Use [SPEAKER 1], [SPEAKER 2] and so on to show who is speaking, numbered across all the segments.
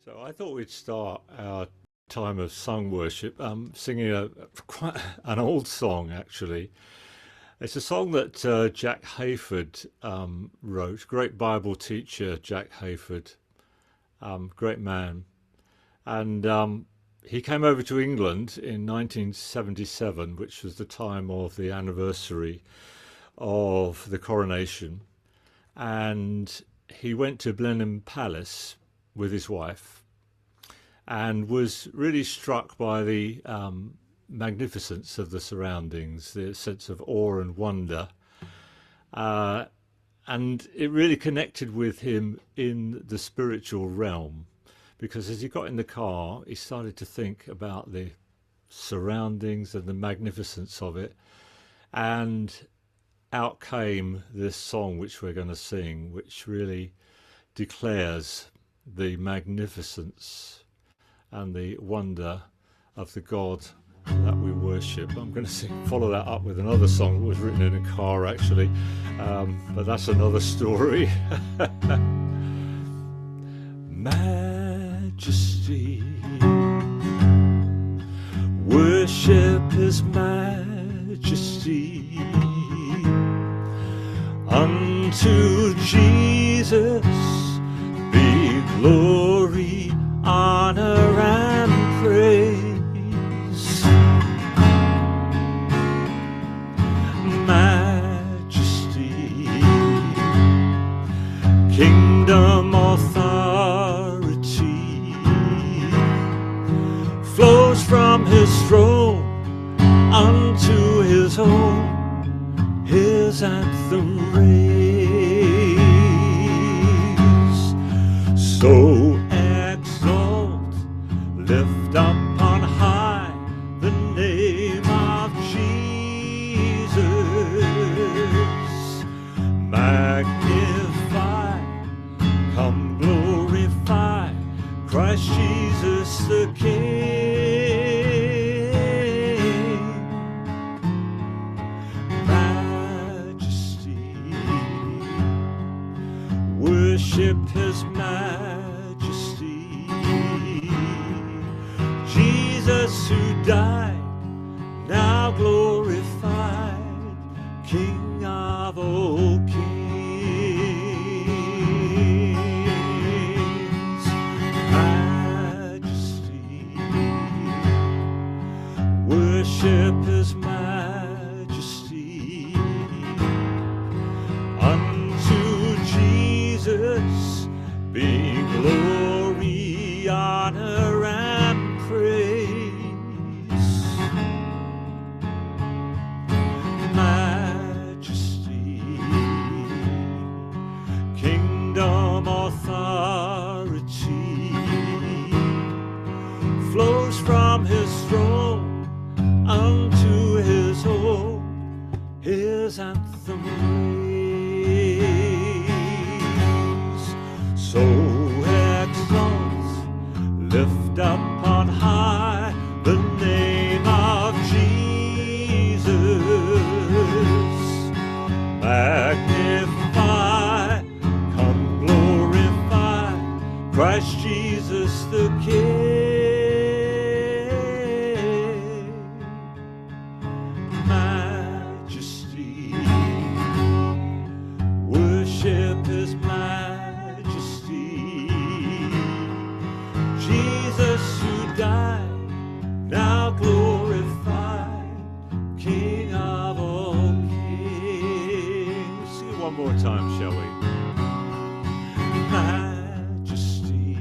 [SPEAKER 1] So I thought we'd start our time of sung worship singing quite an old song, actually. It's a song that Jack Hayford wrote. Great Bible teacher, Jack Hayford, great man. And he came over to England in 1977, which was the time of the anniversary of the coronation. And he went to Blenheim Palace with his wife and was really struck by the magnificence of the surroundings, the sense of awe and wonder. And it really connected with him in the spiritual realm, because as he got in the car, he started to think about the surroundings and the magnificence of it. And out came this song which we're going to sing, which really declares the magnificence and the wonder of the God that we worship. I'm going to follow that up with another song that was written in a car, actually, but that's another story. Majesty, worship His majesty. Unto Jesus be glory, honor, and praise. Majesty, kingdom, authority flows from His throne unto His own. His anthem raise. So exalt, lift up on high the name of Jesus. Magnify, come glorify Christ Jesus the King. Worship His majesty. Jesus who died, now glorified, King of all kings. Majesty, worship His majesty. Unto Jesus be glory, honor, and praise. Majesty, kingdom, authority flows from His throne unto His own. His anthem raise. So exalt, lift up on high the name of Jesus. Magnify, come glorify Christ Jesus the King. Majesty, worship His majesty. Jesus who died, now glorified, King of all kings. Sing it one more time, shall we? Majesty,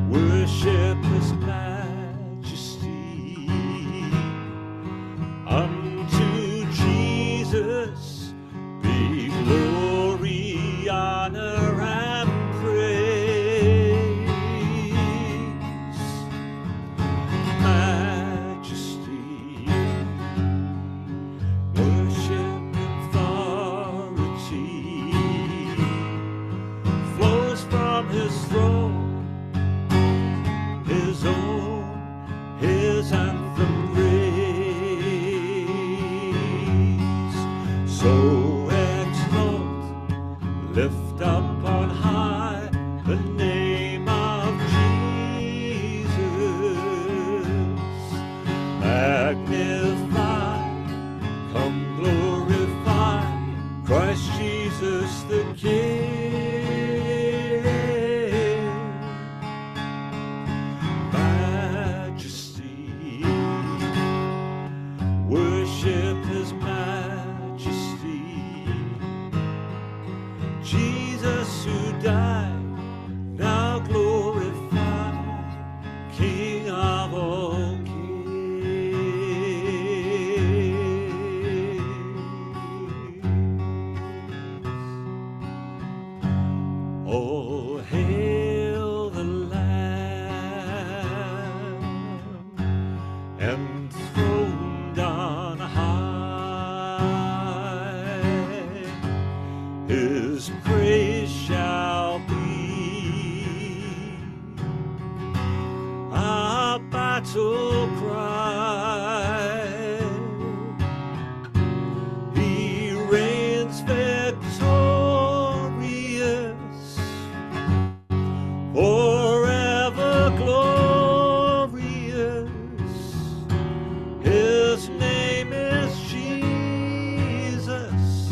[SPEAKER 1] worship His majesty. Unto Jesus be glory, honor, and praise. Majesty, worship, authority flows from His throne, His own, His anthem raise. So exalt, lift up on high the name died, now glorify, King of all kings. Oh, hail the Lamb, enthroned on high, His praise shall be our battle cry. He reigns victorious, forever glorious. His name is Jesus.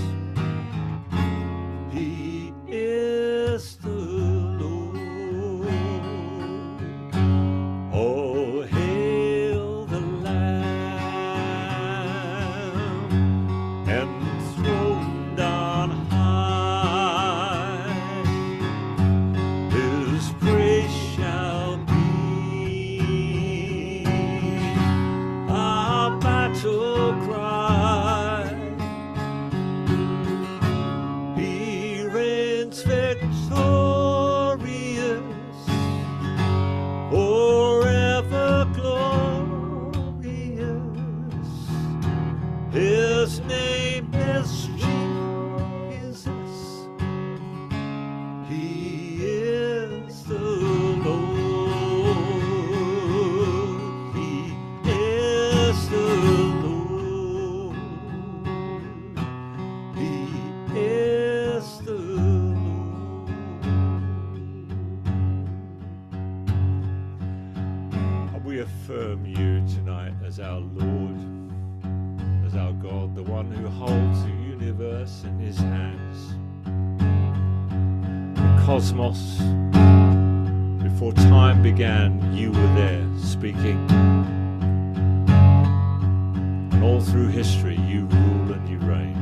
[SPEAKER 1] He is the Lord. Oh, hail the Lamb, enthroned on high. His praise shall be our battle cry. He reigns victorious, forever glorious. His name is Jesus. He is the Lord. He is the Lord. He is the Lord. We affirm you tonight as our Lord, as our God, the one who holds the universe in his hands. The cosmos, before time began, you were there speaking. And all through history, you rule and you reign.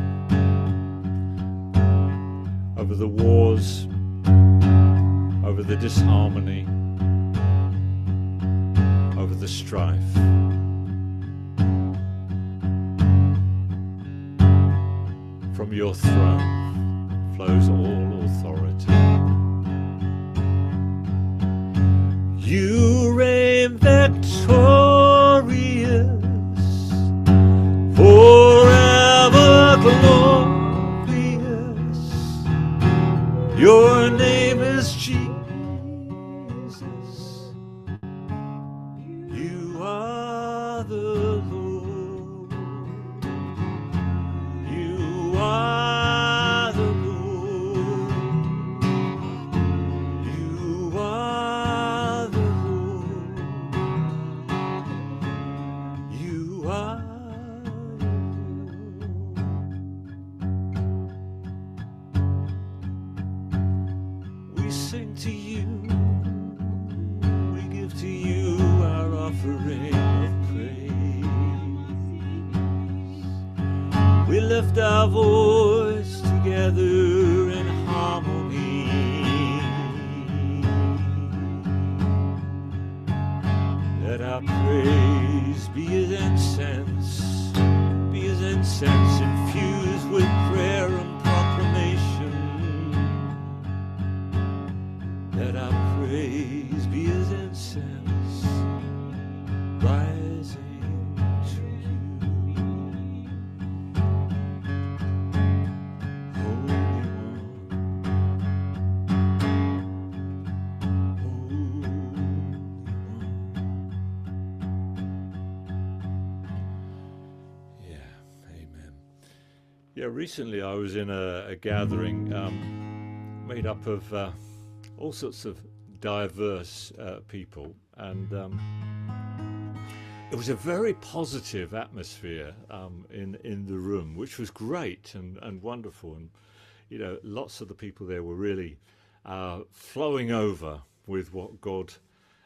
[SPEAKER 1] Over the wars, over the disharmony, over the strife. From your throne flows all authority. You reign victorious, forever glorious. Your name is Jesus. You are the Lord. You are the Lord. You are the Lord. You are the Lord. We sing to you. We give to you our offering of praise. We lift our voice together in harmony. Let our praise be as incense infused with prayer and proclamation. Let our praise be as incense rising to you. Holy One, Holy One. Yeah, amen. Yeah, recently I was in a gathering made up of all sorts of diverse people, and it was a very positive atmosphere in the room, which was great and wonderful. And you know, lots of the people there were really flowing over with what God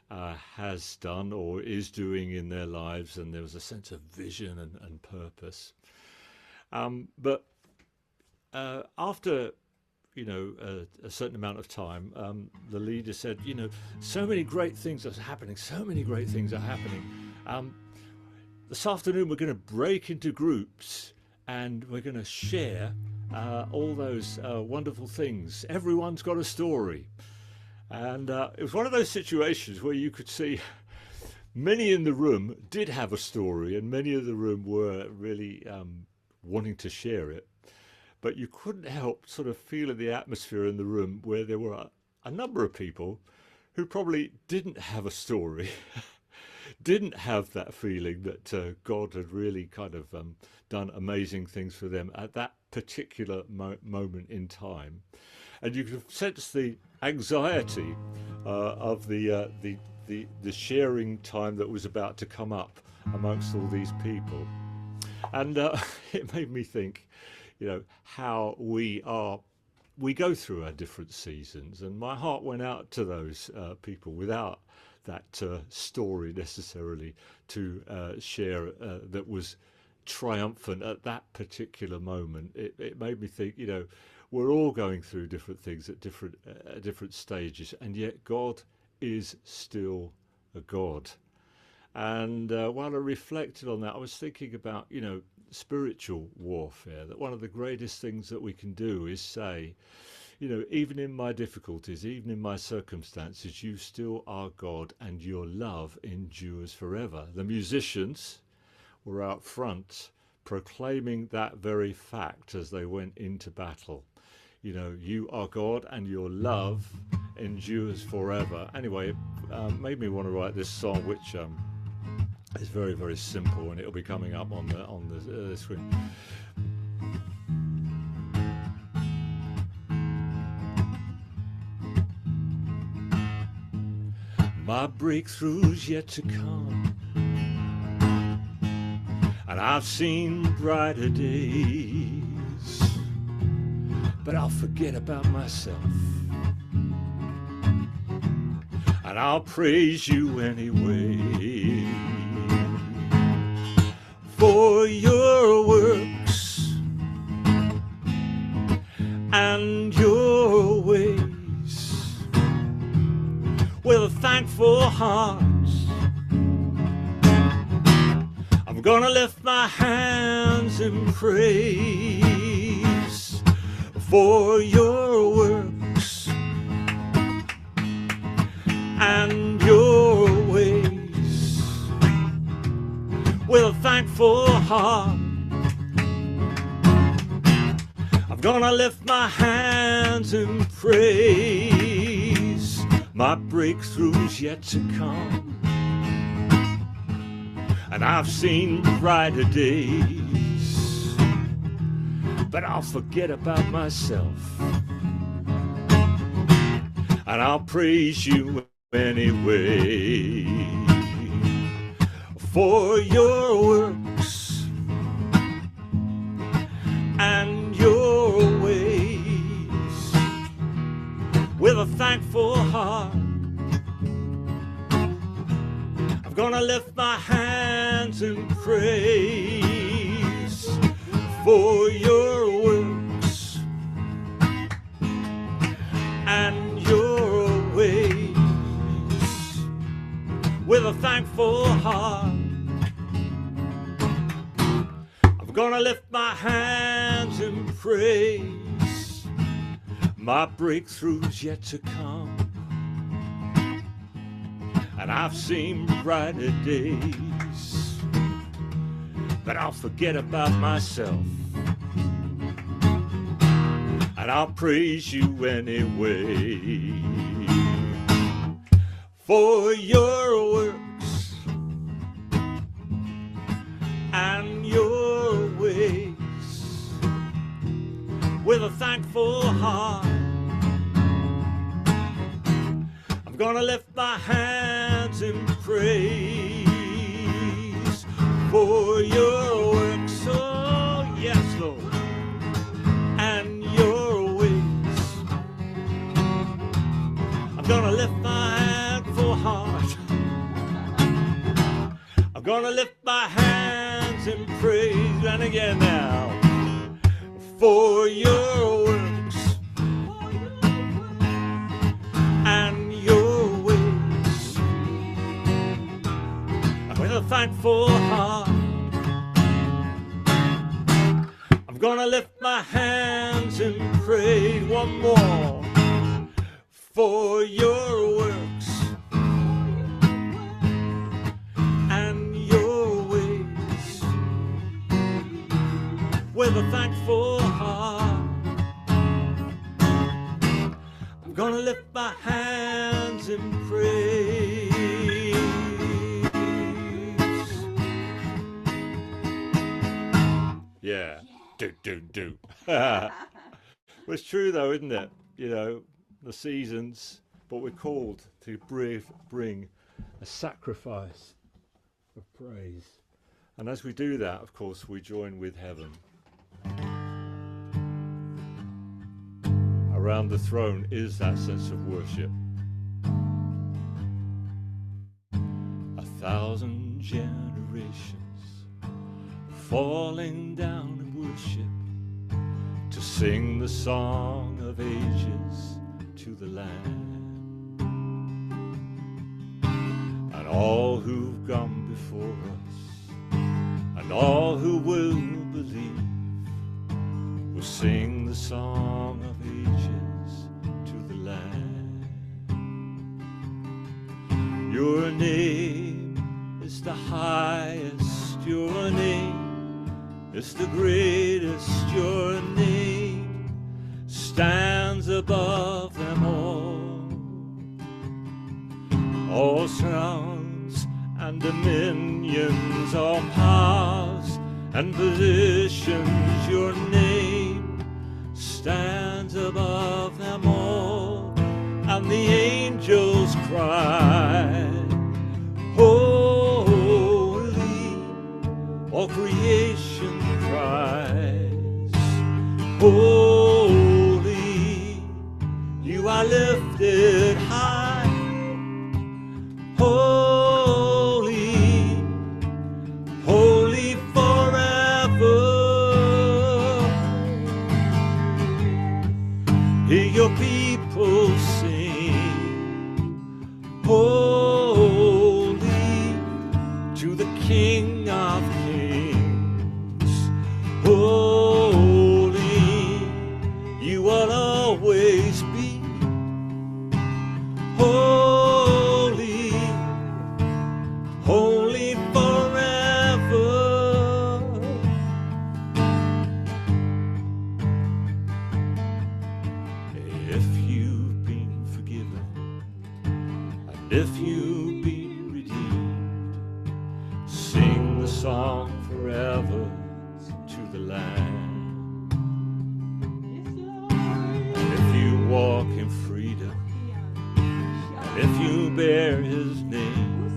[SPEAKER 1] has done or is doing in their lives, and there was a sense of vision and purpose. But after a certain amount of time, the leader said, so many great things are happening, so many great things are happening. This afternoon we're going to break into groups and we're going to share all those wonderful things. Everyone's got a story. And it was one of those situations where you could see many in the room did have a story, and many of the room were really wanting to share it. But you couldn't help sort of feeling the atmosphere in the room where there were a number of people who probably didn't have a story, didn't have that feeling that God had really kind of done amazing things for them at that particular moment in time. And you could sense the anxiety of the sharing time that was about to come up amongst all these people. And it made me think, how we go through our different seasons. And my heart went out to those people without that story necessarily to share that was triumphant at that particular moment. It made me think, we're all going through different things at different stages, and yet God is still a God. And while I reflected on that, I was thinking about, spiritual warfare, that one of the greatest things that we can do is say, even in my difficulties, even in my circumstances, you still are God and your love endures forever. The musicians were out front proclaiming that very fact as they went into battle. You are God and your love endures forever. Anyway, it made me want to write this song, which is very, very simple, and it'll be coming up on the screen. My breakthrough's yet to come, and I've seen brighter days, but I'll forget about myself, and I'll praise you anyway. For your works and your ways, with a thankful heart, I'm gonna lift my hands in praise. For your works and your ways, with a thankful heart, I'm gonna lift my hands in praise. My breakthrough's yet to come, and I've seen brighter days, but I'll forget about myself, and I'll praise you anyway. For your works and your ways, with a thankful heart, I'm gonna lift my hands in praise. For your works and your ways, with a thankful heart, I'm gonna lift my hands in praise. My breakthrough's yet to come, and I've seen brighter days, but I'll forget about myself, and I'll praise you anyway. For your works and your ways, with a thankful heart, I'm gonna lift my hands in praise. For your works, oh yes, Lord, and your ways, I'm gonna lift my handful heart, I'm gonna lift my hands in praise. And again now. For your works thankful heart. I'm gonna lift my hands and pray one more for your works and your ways with a thankful heart. I'm gonna lift my hands and praise. Yeah, do. Well, it's true though, isn't it? You know, the seasons, but we're called to bring a sacrifice of praise. And as we do that, of course, we join with heaven. Around the throne is that sense of worship. 1,000 generations falling down in worship to sing the song of ages to the Lamb. And all who've gone before us and all who will believe will sing the song of ages to the Lamb. Your name is the highest, your name is the greatest, your name stands above them all thrones and dominions, all powers and positions, your name stands above them all. And the angels cry, holy, all creation cries, holy, you are lifted high, holy, holy forever. Hear your people sing, holy, to the King of Kings, holy, you will always be, holy, holy forever. If you've been forgiven and if you've been redeemed, sing the song forever to the Lamb. And if you walk in freedom, and if you bear his name,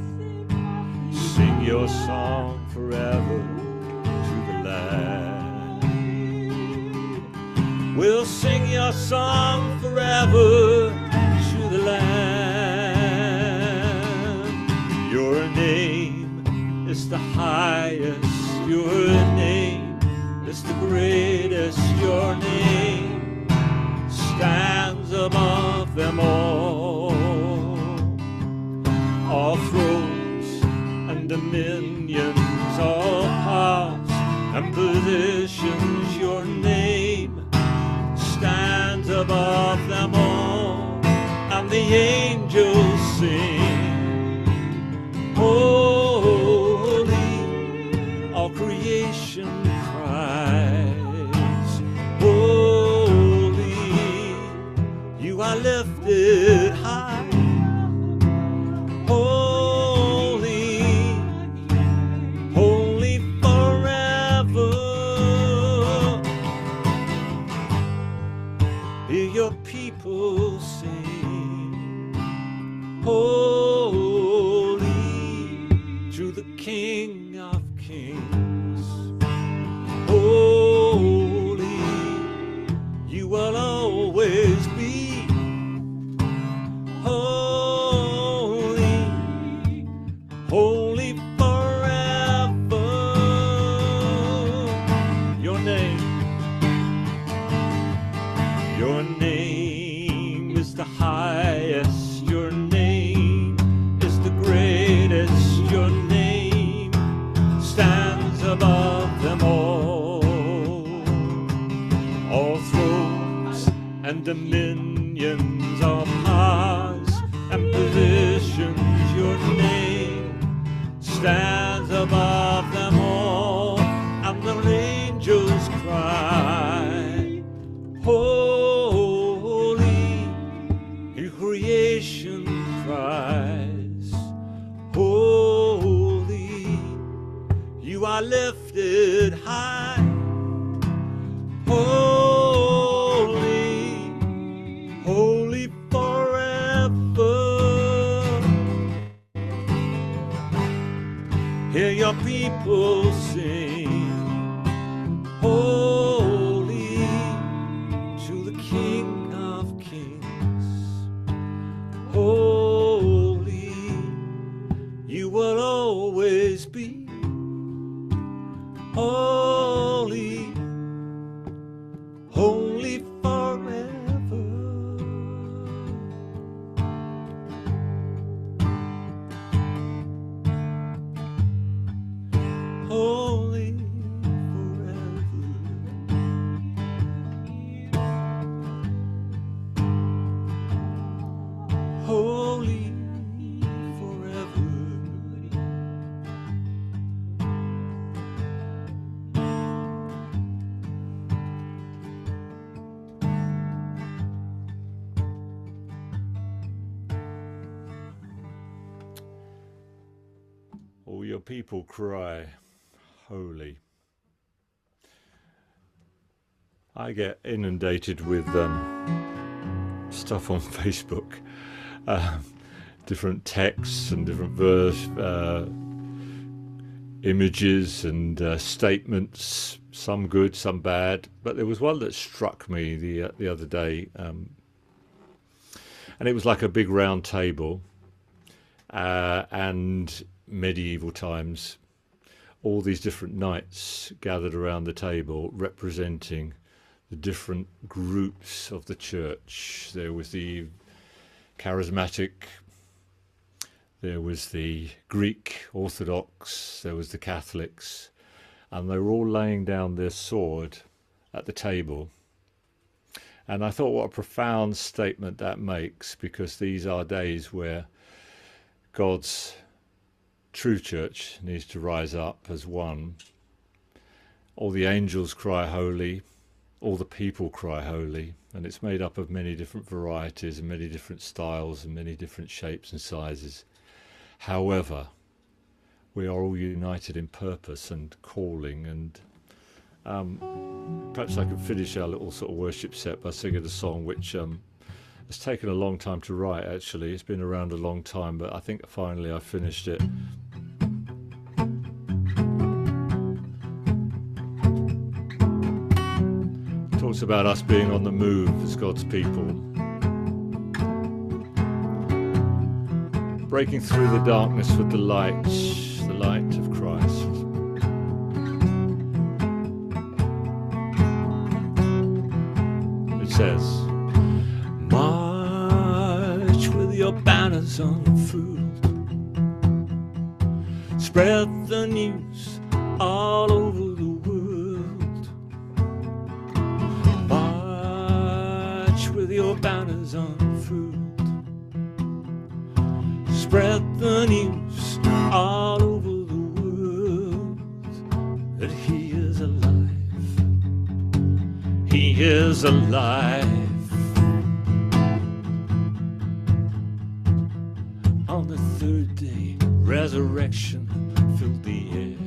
[SPEAKER 1] sing your song forever to the Lamb. We'll sing your song forever to the Lamb. Your name is the highest, your name is the greatest, your name stands above them all. All thrones and dominions, all powers and positions, your name stands above them all. And the angels sing, holy, all creation cries, holy, you are lifted high, holy, holy forever. Hear your people sing, holy, to the King of Kings, holy, you will always be, holy, holy forever. Your name is the highest, your name is the greatest, your name dominions, our powers and positions, your name stands above them all, and the angels cry, holy, your creation cries, holy, you are lifted high, holy, holy forever. Hear your people sing, holy to the King of Kings, holy, you will always be, holy, holy forever. Holy forever. Holy forever. All your people cry, holy. I get inundated with stuff on Facebook, different texts and different verse images and statements, some good, some bad. But there was one that struck me the other day, and it was like a big round table, and medieval times, all these different knights gathered around the table representing the different groups of the church. There was the charismatic, there was the Greek Orthodox, there was the Catholics, and they were all laying down their sword at the table. And I thought, what a profound statement that makes, because these are days where God's true church needs to rise up as one. All the angels cry holy, all the people cry holy, and it's made up of many different varieties and many different styles and many different shapes and sizes. However, we are all united in purpose and calling, and perhaps I could finish our little sort of worship set by singing a song which it's taken a long time to write. Actually, it's been around a long time, but I think finally I finished it. Talks about us being on the move as God's people, breaking through the darkness with the light of Christ. It says, march with your banners unfurled, spread the news all over the world. March with your banners unfurled, spread the news all over the world, that He is alive, He is alive. On the third day, resurrection filled the air.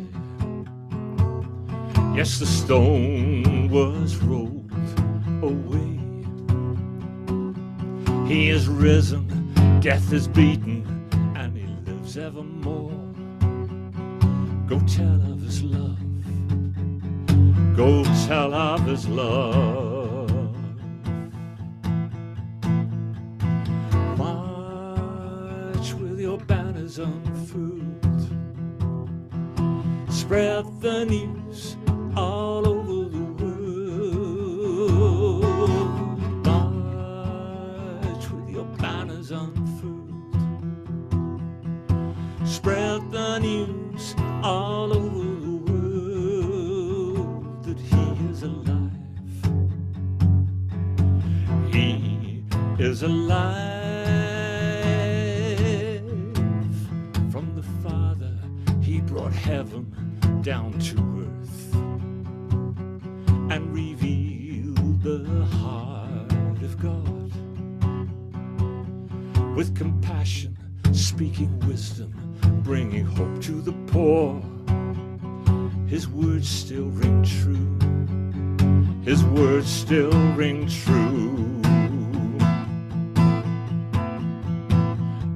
[SPEAKER 1] Yes, the stone was rolled away. He is risen, death is beaten, and He lives evermore. Go tell of His love, go tell of His love. March with your banners unfurled, spread the news all over the world. March with your banners unfurled, spread the news all over the world, that He is alive, He is alive. From the Father he brought heaven down to earth and revealed the heart of God. With compassion, speaking wisdom, bringing hope to the poor. His words still ring true. His words still ring true.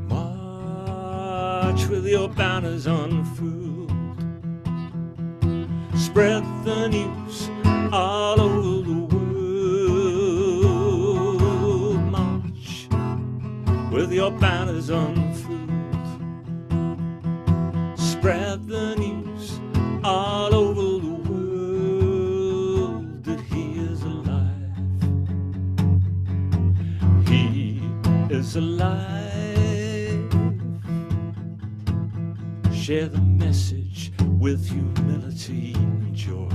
[SPEAKER 1] March with your banners unfurled. Spread the news all over the world. March with your banners unfurled. Spread the news all over the world that he is alive. He is alive. Share the message with humility and joy.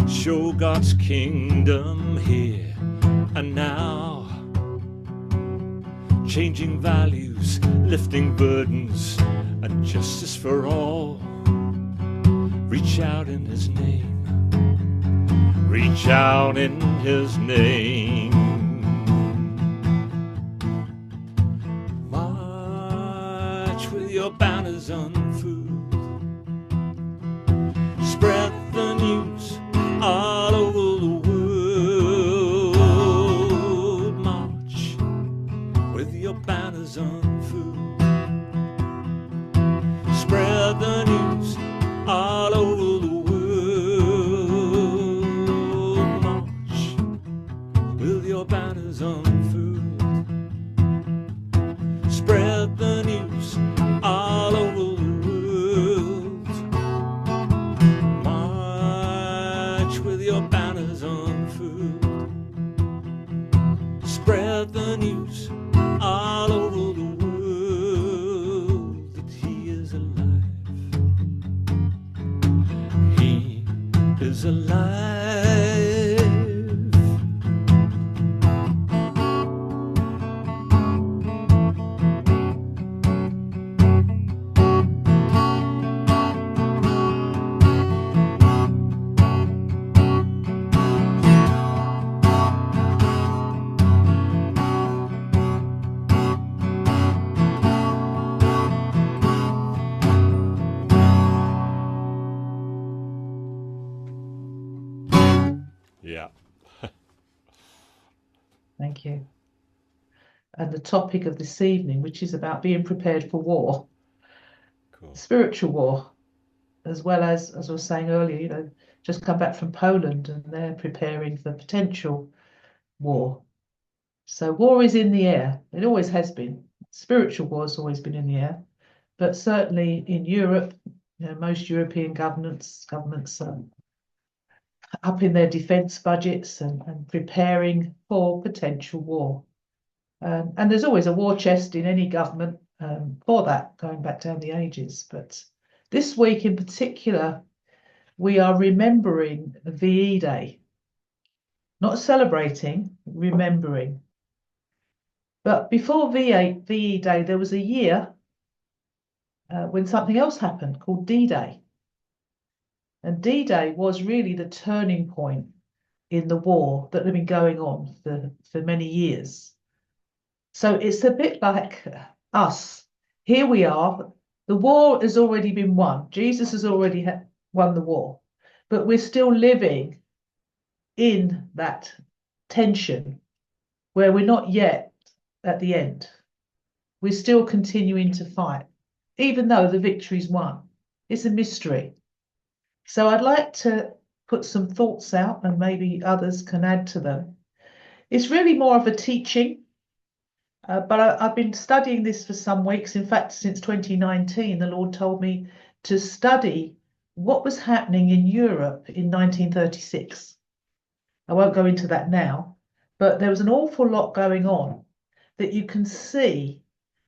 [SPEAKER 1] Show God's kingdom here and now. Changing values, lifting burdens, and justice for all. Reach out in his name. Reach out in his name. March with your banners unfurled. Spread the news all over the world. March with your banners unfurled. Spread the news all over the world. March with your banners unfurled. Spread the news all over the world. March with your banners unfurled. Spread the news all over the world that he is alive. He is alive. Yeah.
[SPEAKER 2] Thank you. And the topic of this evening, which is about being prepared for war,
[SPEAKER 1] Cool.
[SPEAKER 2] spiritual war, as well as I was saying earlier, just come back from Poland and they're preparing for potential war. So war is in the air. It always has been. Spiritual war has always been in the air, but certainly in Europe, most European governments are up in their defence budgets and preparing for potential war. And there's always a war chest in any government for that, going back down the ages. But this week in particular, we are remembering VE Day. Not celebrating, remembering. But before VE Day, there was a year when something else happened called D-Day. And D-Day was really the turning point in the war that had been going on for many years. So it's a bit like us. Here we are. The war has already been won. Jesus has already won the war. But we're still living in that tension where we're not yet at the end. We're still continuing to fight, even though the victory's won. It's a mystery. So I'd like to put some thoughts out and maybe others can add to them. It's really more of a teaching, but I've been studying this for some weeks. In fact, since 2019, the Lord told me to study what was happening in Europe in 1936. I won't go into that now, but there was an awful lot going on that you can see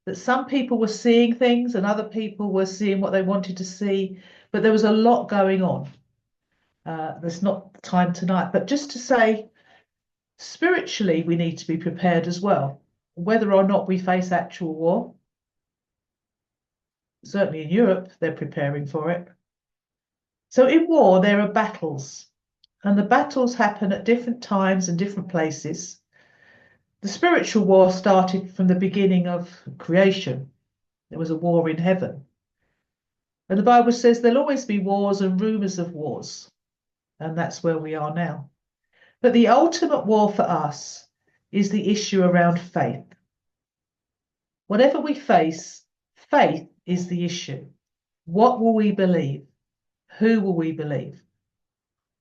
[SPEAKER 2] that some people were seeing things and other people were seeing what they wanted to see, but there was a lot going on. There's not time tonight, but just to say, Spiritually, we need to be prepared as well, whether or not we face actual war. Certainly in Europe, they're preparing for it. So in war, there are battles, and the battles happen at different times and different places. The spiritual war started from the beginning of creation. There was a war in heaven. And the Bible says there'll always be wars and rumors of wars. And that's where we are now. But the ultimate war for us is the issue around faith. Whatever we face, faith is the issue. What will we believe? Who will we believe?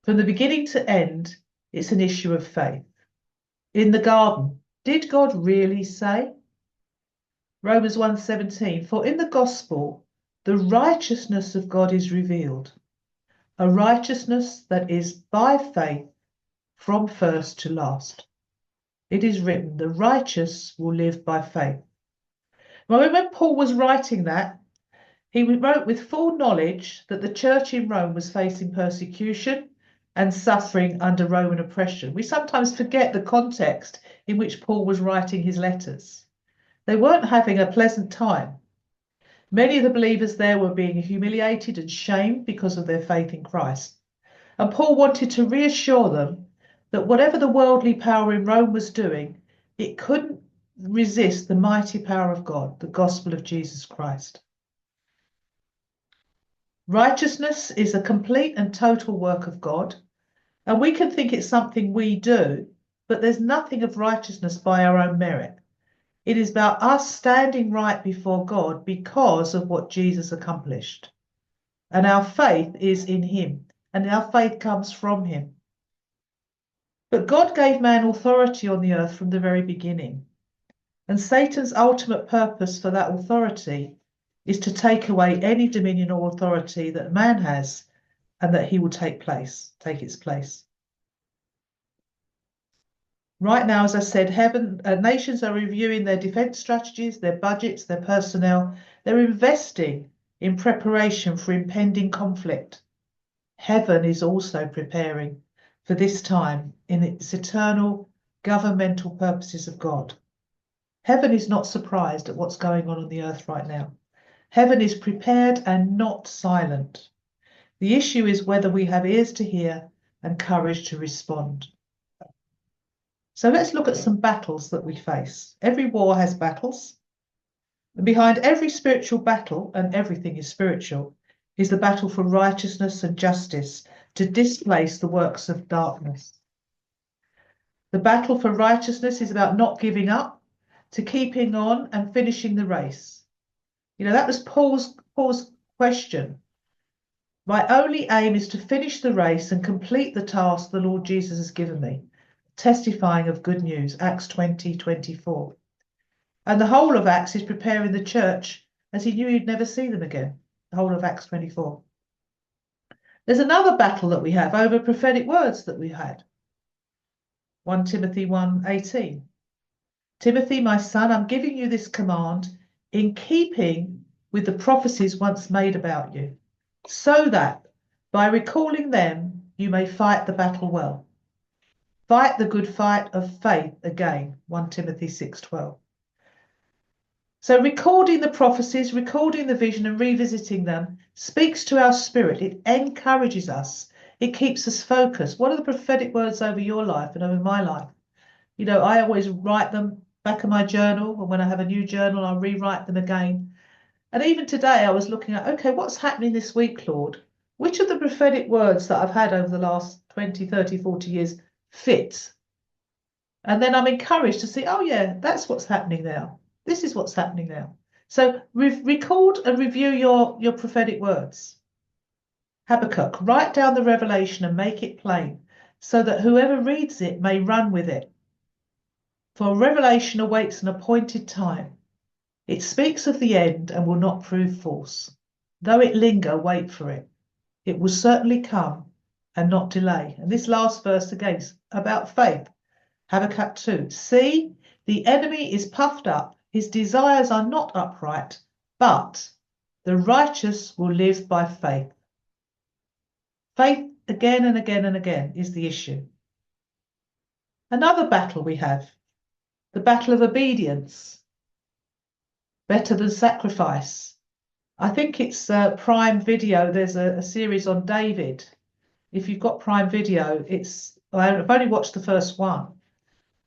[SPEAKER 2] From the beginning to end, it's an issue of faith. In the garden, did God really say? Romans 1:17, for in the gospel, the righteousness of God is revealed, a righteousness that is by faith from first to last. It is written, the righteous will live by faith. Well, when Paul was writing that, he wrote with full knowledge that the church in Rome was facing persecution and suffering under Roman oppression. We sometimes forget the context in which Paul was writing his letters. They weren't having a pleasant time. Many of the believers there were being humiliated and shamed because of their faith in Christ. And Paul wanted to reassure them that whatever the worldly power in Rome was doing, it couldn't resist the mighty power of God, the gospel of Jesus Christ. Righteousness is a complete and total work of God, and we can think it's something we do, but there's nothing of righteousness by our own merit. It is about us standing right before God because of what Jesus accomplished. And our faith is in him, and our faith comes from him. But God gave man authority on the earth from the very beginning. And Satan's ultimate purpose for that authority is to take away any dominion or authority that man has, and that he will take its place. Right now, as I said, nations are reviewing their defence strategies, their budgets, their personnel. They're investing in preparation for impending conflict. Heaven is also preparing for this time in its eternal governmental purposes of God. Heaven is not surprised at what's going on the earth right now. Heaven is prepared and not silent. The issue is whether we have ears to hear and courage to respond. So let's look at some battles that we face. Every war has battles. And behind every spiritual battle, and everything is spiritual, is the battle for righteousness and justice to displace the works of darkness. The battle for righteousness is about not giving up, to keeping on and finishing the race. You know, that was Paul's question. My only aim is to finish the race and complete the task the Lord Jesus has given me, testifying of good news, Acts 20:24. And the whole of Acts is preparing the church as he knew he'd never see them again, the whole of Acts 24. There's another battle that we have over prophetic words that we had. 1 Timothy 1:18. Timothy, my son, I'm giving you this command in keeping with the prophecies once made about you, so that by recalling them, you may fight the battle well. Fight the good fight of faith again, 1 Timothy 6:12. So recording the prophecies, recording the vision and revisiting them speaks to our spirit. It encourages us. It keeps us focused. What are the prophetic words over your life and over my life? You know, I always write them back in my journal, and when I have a new journal, I'll rewrite them again. And even today, I was looking at, okay, what's happening this week, Lord? Which of the prophetic words that I've had over the last 20, 30, 40 years fit? And then I'm encouraged to see, oh yeah, that's what's happening now. This is what's happening now. So record and review your prophetic words. Habakkuk, write down the revelation and make it plain, so that whoever reads it may run with it. For revelation awaits an appointed time. It speaks of the end and will not prove false. Though it linger, wait for it. It will certainly come and not delay. And this last verse again is about faith. Habakkuk 2. See, the enemy is puffed up. His desires are not upright, but the righteous will live by faith. Faith again and again and again is the issue. Another battle we have, the battle of obedience, better than sacrifice. I think it's Prime Video. There's a series on David. If you've got Prime Video, I've only watched the first one,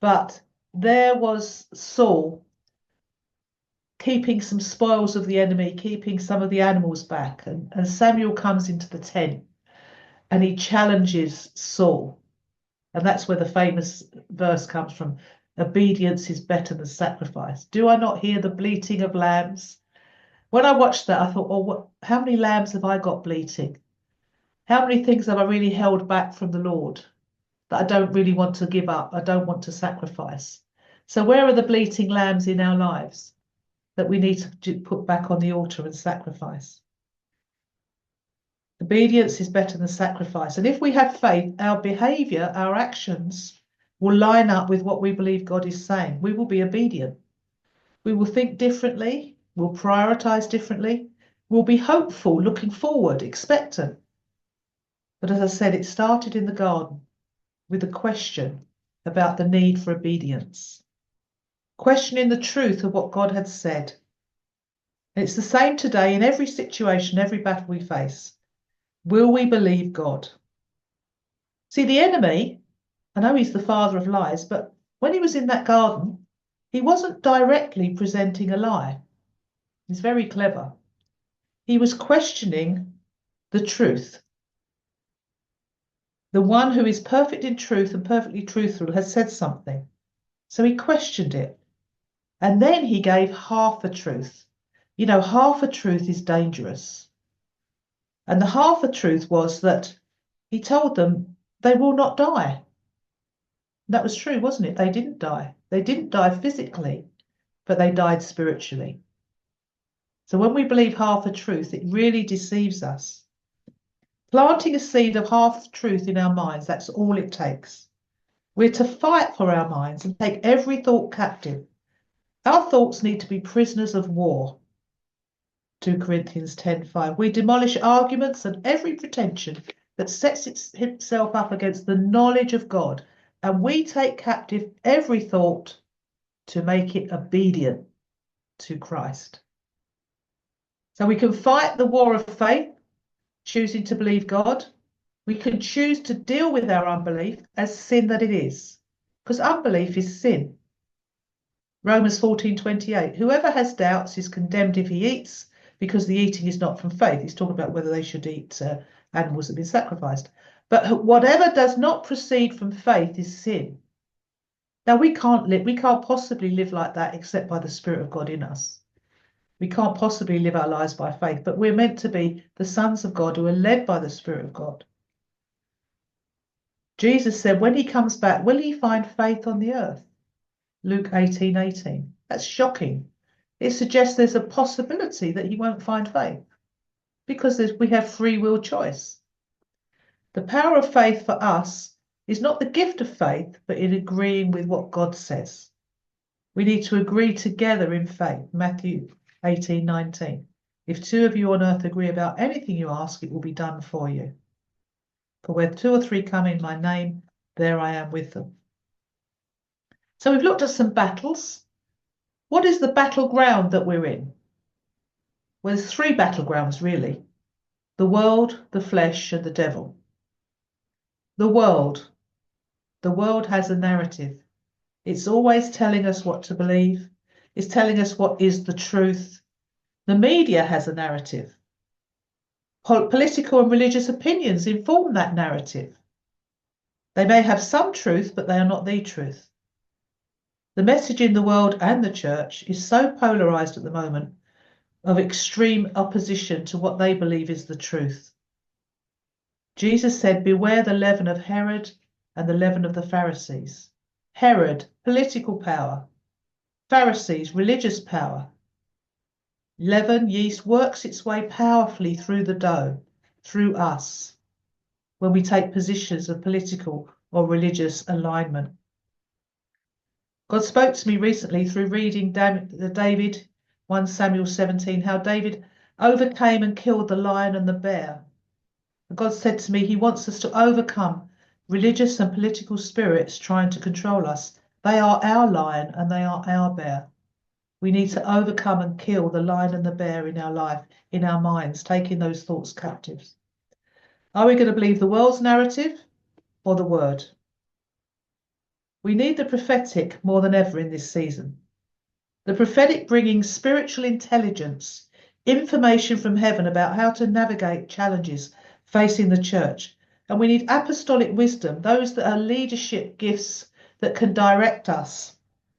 [SPEAKER 2] but there was Saul keeping some spoils of the enemy, keeping some of the animals back. And Samuel comes into the tent and he challenges Saul. And that's where the famous verse comes from. Obedience is better than sacrifice. Do I not hear the bleating of lambs? When I watched that, I thought, oh, how many lambs have I got bleating? How many things have I really held back from the Lord that I don't really want to give up? I don't want to sacrifice. So where are the bleating lambs in our lives that we need to put back on the altar and sacrifice? Obedience is better than sacrifice. And if we have faith, our behavior, our actions will line up with what we believe God is saying. We will be obedient. We will think differently. We'll prioritize differently. We'll be hopeful, looking forward, expectant. But as I said, it started in the garden with a question about the need for obedience, questioning the truth of what God had said. And it's the same today in every situation, every battle we face. Will we believe God? See, the enemy, I know he's the father of lies, but when he was in that garden, he wasn't directly presenting a lie. He's very clever. He was questioning the truth. The one who is perfect in truth and perfectly truthful has said something. So he questioned it. And then he gave half a truth. You know, half a truth is dangerous. And the half a truth was that he told them they will not die. That was true, wasn't it? They didn't die. They didn't die physically, but they died spiritually. So when we believe half a truth, it really deceives us. Planting a seed of half truth in our minds, that's all it takes. We're to fight for our minds and take every thought captive. Our thoughts need to be prisoners of war. 2 Corinthians 10:5. We demolish arguments and every pretension that sets itself up against the knowledge of God, and we take captive every thought to make it obedient to Christ. So we can fight the war of faith, choosing to believe God. We can choose to deal with our unbelief as sin that it is, because unbelief is sin. Romans 14:28. Whoever has doubts is condemned if he eats, because the eating is not from faith. He's talking about whether they should eat animals that have been sacrificed. But whatever does not proceed from faith is sin. Now we can't possibly live like that except by the Spirit of God in us. We can't possibly live our lives by faith, but we're meant to be the sons of God who are led by the Spirit of God. Jesus said, when he comes back, will he find faith on the earth? Luke 18:18. That's shocking. It suggests there's a possibility that he won't find faith because we have free will choice. The power of faith for us is not the gift of faith, but in agreeing with what God says. We need to agree together in faith. Matthew 18:19. If two of you on earth agree about anything you ask, it will be done for you. For where 2 or 3 come in my name, there I am with them. So we've looked at some battles. What is the battleground that we're in? Well, there's 3 battlegrounds, really. The world, the flesh, and the devil. The world. The world has a narrative. It's always telling us what to believe. It's telling us what is the truth. The media has a narrative. Political and religious opinions inform that narrative. They may have some truth, but they are not the truth. The message in the world and the church is so polarized at the moment of extreme opposition to what they believe is the truth. Jesus said, beware the leaven of Herod and the leaven of the Pharisees. Herod, political power. Pharisees, religious power. Leaven, yeast, works its way powerfully through the dough, through us, when we take positions of political or religious alignment. God spoke to me recently through reading David, 1 Samuel 17, how David overcame and killed the lion and the bear. And God said to me, he wants us to overcome religious and political spirits trying to control us. They are our lion and they are our bear. We need to overcome and kill the lion and the bear in our life, in our minds, taking those thoughts captives. Are we going to believe the world's narrative or the word? We need the prophetic more than ever in this season. The prophetic bringing spiritual intelligence, information from heaven about how to navigate challenges facing the church. And we need apostolic wisdom, those that are leadership gifts that can direct us.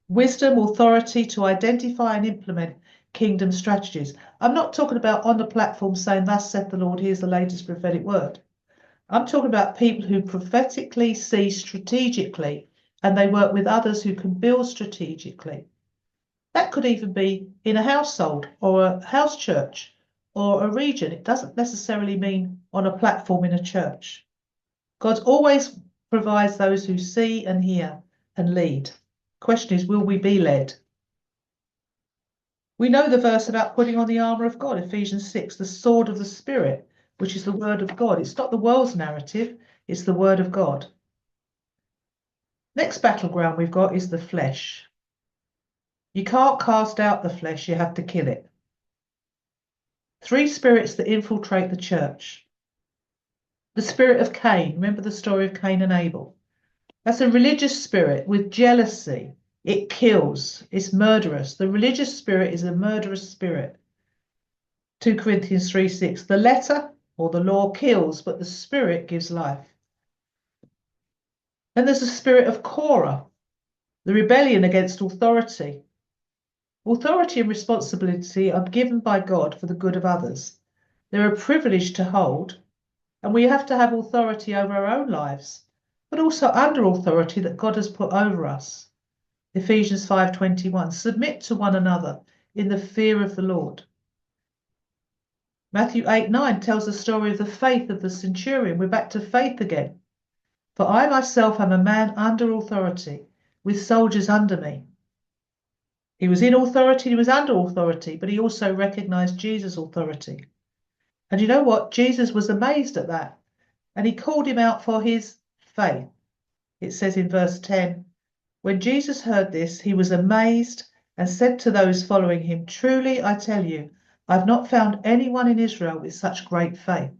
[SPEAKER 2] Wisdom, authority to identify and implement kingdom strategies. I'm not talking about on the platform saying, "Thus saith the Lord, here's the latest prophetic word." I'm talking about people who prophetically see strategically and they work with others who can build strategically. That could even be in a household or a house church or a region. It doesn't necessarily mean on a platform in a church. God always provides those who see and hear and lead. Question is, will we be led? We know the verse about putting on the armour of God, Ephesians 6, the sword of the Spirit, which is the word of God. It's not the world's narrative, it's the word of God. Next battleground we've got is the flesh. You can't cast out the flesh, you have to kill it. Three spirits that infiltrate the church. The spirit of Cain, remember the story of Cain and Abel? That's a religious spirit with jealousy. It kills, it's murderous. The religious spirit is a murderous spirit. 2 Corinthians 3:6, the letter or the law kills, but the spirit gives life. Then there's the spirit of Korah, the rebellion against authority. Authority and responsibility are given by God for the good of others. They're a privilege to hold, and we have to have authority over our own lives, but also under authority that God has put over us. Ephesians 5:21, submit to one another in the fear of the Lord. Matthew 8:9 tells the story of the faith of the centurion. We're back to faith again. For I myself am a man under authority, with soldiers under me. He was in authority, he was under authority, but he also recognized Jesus' authority. And you know what? Jesus was amazed at that, and he called him out for his faith. It says in verse 10, when Jesus heard this, he was amazed and said to those following him, truly, I tell you, I've not found anyone in Israel with such great faith.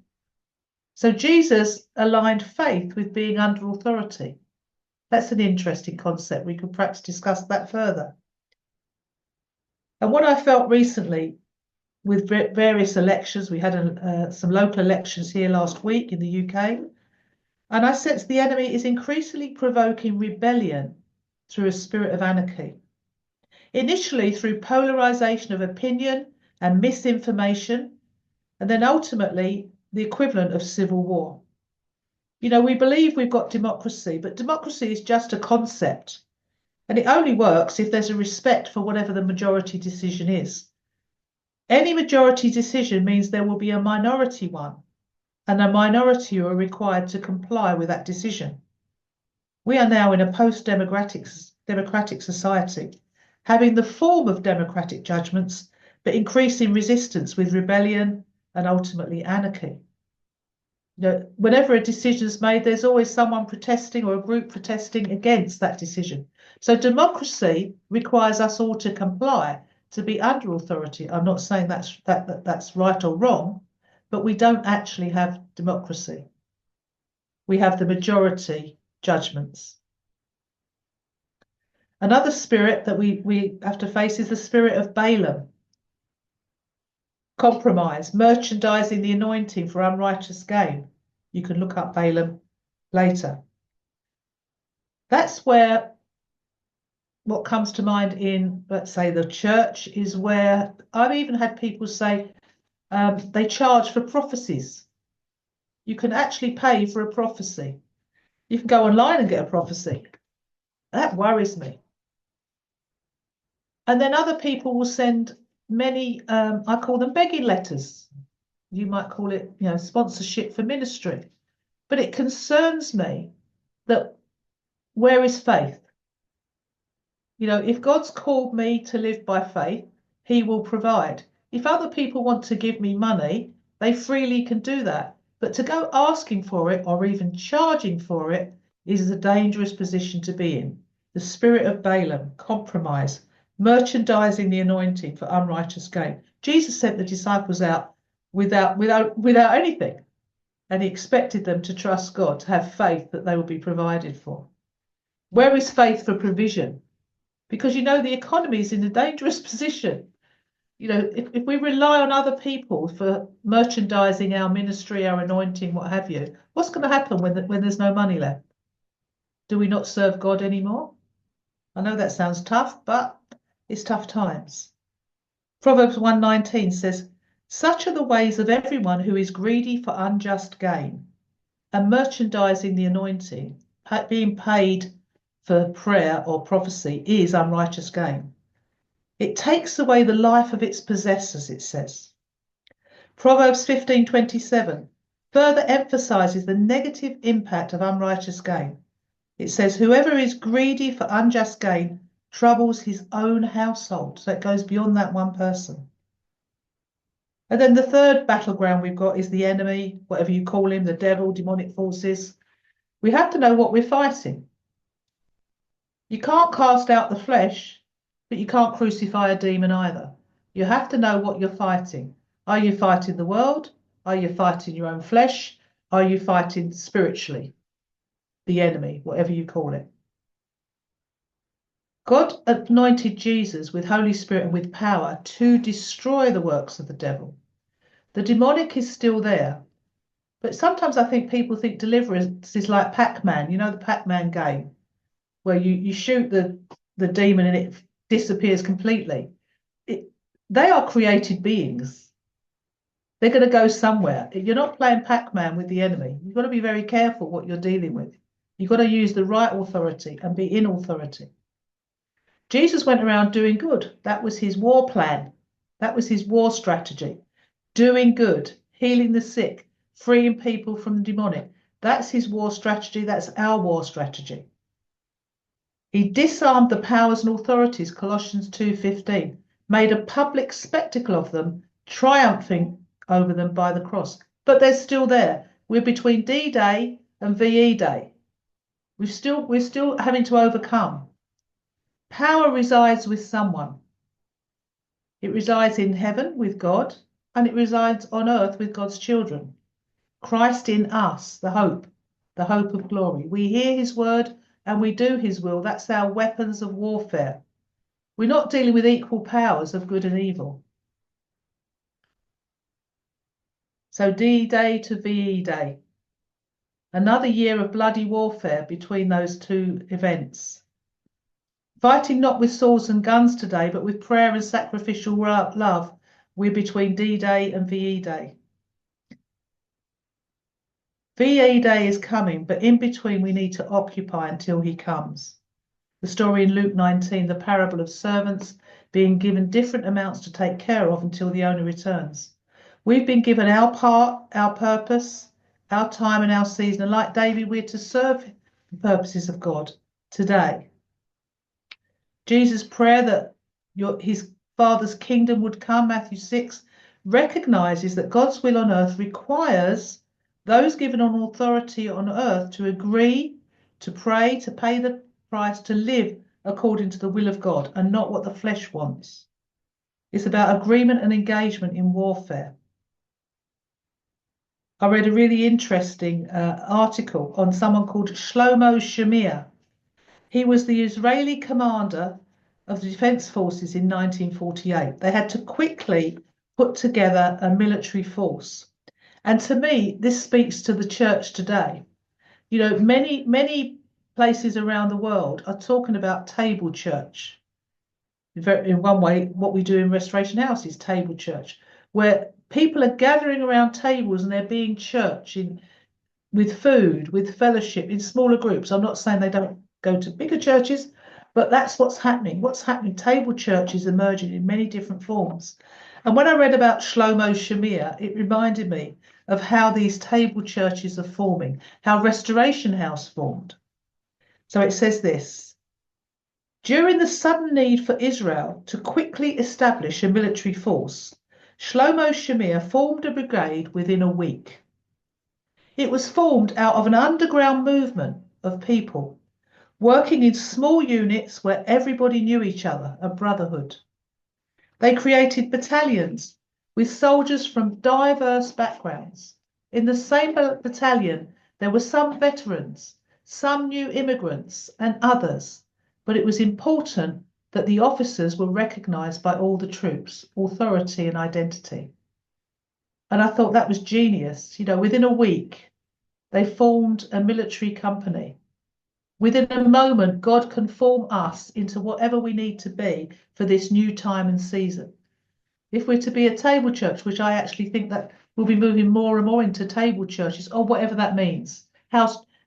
[SPEAKER 2] So Jesus aligned faith with being under authority. That's an interesting concept. We could perhaps discuss that further. And what I felt recently with various elections, we had some local elections here last week in the UK, and I sense the enemy is increasingly provoking rebellion through a spirit of anarchy. Initially through polarization of opinion and misinformation, and then ultimately the equivalent of civil war. You know, we believe we've got democracy, but democracy is just a concept, and it only works if there's a respect for whatever the majority decision is. Any majority decision means there will be a minority one, and a minority are required to comply with that decision. We are now in a post-democratic society, having the form of democratic judgments, but increasing resistance with rebellion and ultimately anarchy. You know, whenever a decision is made, there's always someone protesting or a group protesting against that decision. So democracy requires us all to comply, to be under authority. I'm not saying that's right or wrong, but we don't actually have democracy. We have the majority judgments. Another spirit that we have to face is the spirit of Balaam. Compromise, merchandising the anointing for unrighteous gain. You can look up Balaam later. That's where what comes to mind in, let's say, the church is where I've even had people say they charge for prophecies. You can actually pay for a prophecy. You can go online and get a prophecy. That worries me. And then other people will send many, I call them begging letters. You might call it, you know, sponsorship for ministry. But it concerns me that where is faith? You know, if God's called me to live by faith, he will provide. If other people want to give me money, they freely can do that. But to go asking for it or even charging for it is a dangerous position to be in. The spirit of Balaam, compromise, merchandising the anointing for unrighteous gain. Jesus sent the disciples out without anything, and he expected them to trust God, to have faith that they would be provided for. Where is faith for provision? Because the economy is in a dangerous position. If we rely on other people for merchandising our ministry, our anointing, what have you, what's going to happen when there's no money left? Do we not serve God anymore? I know that sounds tough, but it's tough times. Proverbs 1:19 says, such are the ways of everyone who is greedy for unjust gain, and merchandising the anointing, being paid for prayer or prophecy, is unrighteous gain. It takes away the life of its possessors, it says. Proverbs 15:27 further emphasizes the negative impact of unrighteous gain. It says, whoever is greedy for unjust gain troubles his own household. So it goes beyond that one person. And then the third battleground we've got is the enemy, whatever you call him, the devil, demonic forces. We have to know what we're fighting. You can't cast out the flesh, but you can't crucify a demon either. You have to know what you're fighting. Are you fighting the world? Are you fighting your own flesh? Are you fighting spiritually? The enemy, whatever you call it. God anointed Jesus with Holy Spirit and with power to destroy the works of the devil. The demonic is still there. But sometimes I think people think deliverance is like Pac-Man, the Pac-Man game, where you shoot the demon and it disappears completely. They are created beings. They're going to go somewhere. You're not playing Pac-Man with the enemy. You've got to be very careful what you're dealing with. You've got to use the right authority and be in authority. Jesus went around doing good. That was his war plan. That was his war strategy. Doing good, healing the sick, freeing people from the demonic. That's his war strategy. That's our war strategy. He disarmed the powers and authorities, Colossians 2:15, made a public spectacle of them, triumphing over them by the cross. But they're still there. We're between D-Day and VE Day. We're still having to overcome. Power resides with someone. It resides in heaven with God, and it resides on earth with God's children. Christ in us, the hope of glory. We hear his word and we do his will. That's our weapons of warfare. We're not dealing with equal powers of good and evil. So D-Day to VE Day. Another year of bloody warfare between those two events. Fighting not with swords and guns today, but with prayer and sacrificial love. We're between D-Day and VE Day. VE Day is coming, but in between we need to occupy until he comes. The story in Luke 19, the parable of servants being given different amounts to take care of until the owner returns. We've been given our part, our purpose, our time and our season. And like David, we're to serve the purposes of God today. Jesus' prayer that his Father's kingdom would come, Matthew 6, recognizes that God's will on earth requires those given on authority on earth to agree, to pray, to pay the price, to live according to the will of God and not what the flesh wants. It's about agreement and engagement in warfare. I read a really interesting article on someone called Shlomo Shamir. He was the Israeli commander of the Defense Forces in 1948. They had to quickly put together a military force. And to me, this speaks to the church today. Many places around the world are talking about table church. In one way, what we do in Restoration House is table church, where people are gathering around tables and they're being church with food, with fellowship, in smaller groups. I'm not saying they don't go to bigger churches, but that's what's happening. What's happening? Table church is emerging in many different forms. And when I read about Shlomo Shamir, it reminded me of how these table churches are forming, how Restoration House formed. So it says this: during the sudden need for Israel to quickly establish a military force, Shlomo Shamir formed a brigade within a week. It was formed out of an underground movement of people, working in small units where everybody knew each other, a brotherhood. They created battalions with soldiers from diverse backgrounds. In the same battalion, there were some veterans, some new immigrants, and others, but it was important that the officers were recognised by all the troops, authority and identity. And I thought that was genius. You know, within a week, they formed a military company. Within a moment, God can form us into whatever we need to be for this new time and season. If we're to be a table church, which I actually think that we'll be moving more and more into table churches, or whatever that means.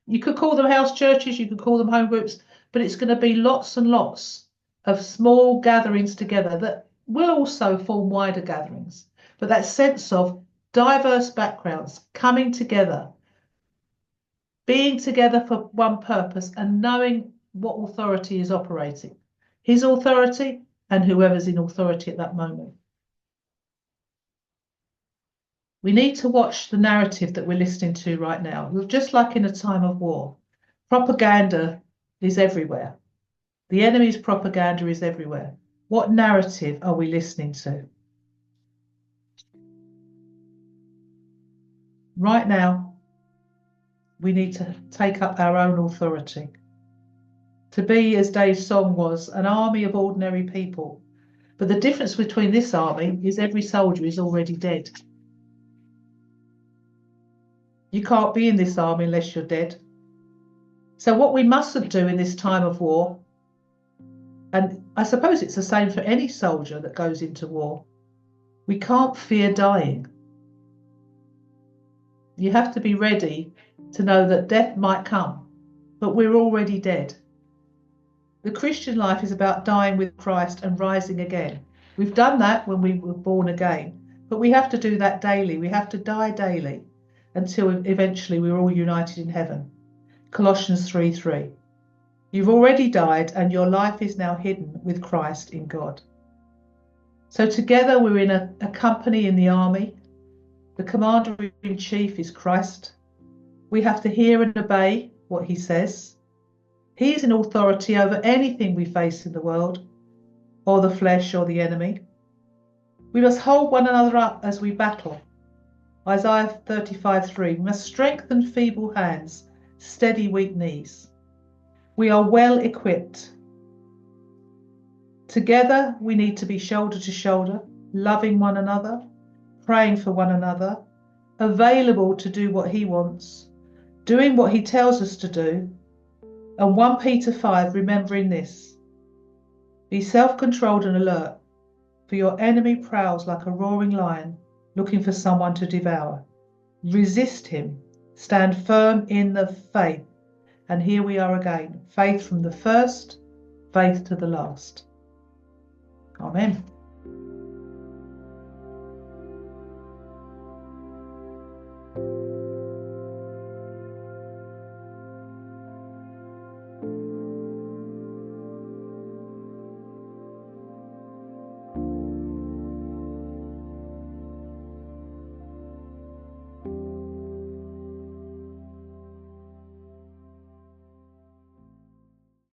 [SPEAKER 2] You could call them house churches, you could call them home groups, but it's going to be lots and lots of small gatherings together that will also form wider gatherings. But that sense of diverse backgrounds coming together, being together for one purpose and knowing what authority is operating. His authority and whoever's in authority at that moment. We need to watch the narrative that we're listening to right now. Just like in a time of war, propaganda is everywhere. The enemy's propaganda is everywhere. What narrative are we listening to? Right now, we need to take up our own authority. To be, as Dave's song was, an army of ordinary people. But the difference between this army is every soldier is already dead. You can't be in this army unless you're dead. So what we mustn't do in this time of war, and I suppose it's the same for any soldier that goes into war, we can't fear dying. You have to be ready to know that death might come, but we're already dead. The Christian life is about dying with Christ and rising again. We've done that when we were born again, but we have to do that daily. We have to die daily until eventually we're all united in heaven. Colossians 3:3. You've already died and your life is now hidden with Christ in God. So together we're in a company in the army. The commander-in-chief is Christ. We have to hear and obey what he says. He is in authority over anything we face in the world, or the flesh or the enemy. We must hold one another up as we battle. Isaiah 35:3. We must strengthen feeble hands, steady weak knees. We are well equipped. Together we need to be shoulder to shoulder, loving one another, praying for one another, available to do what he wants, doing what he tells us to do. And 1 Peter 5, remembering this. Be self-controlled and alert, for your enemy prowls like a roaring lion, looking for someone to devour. Resist him, stand firm in the faith. And here we are again, faith from the first, faith to the last. Amen.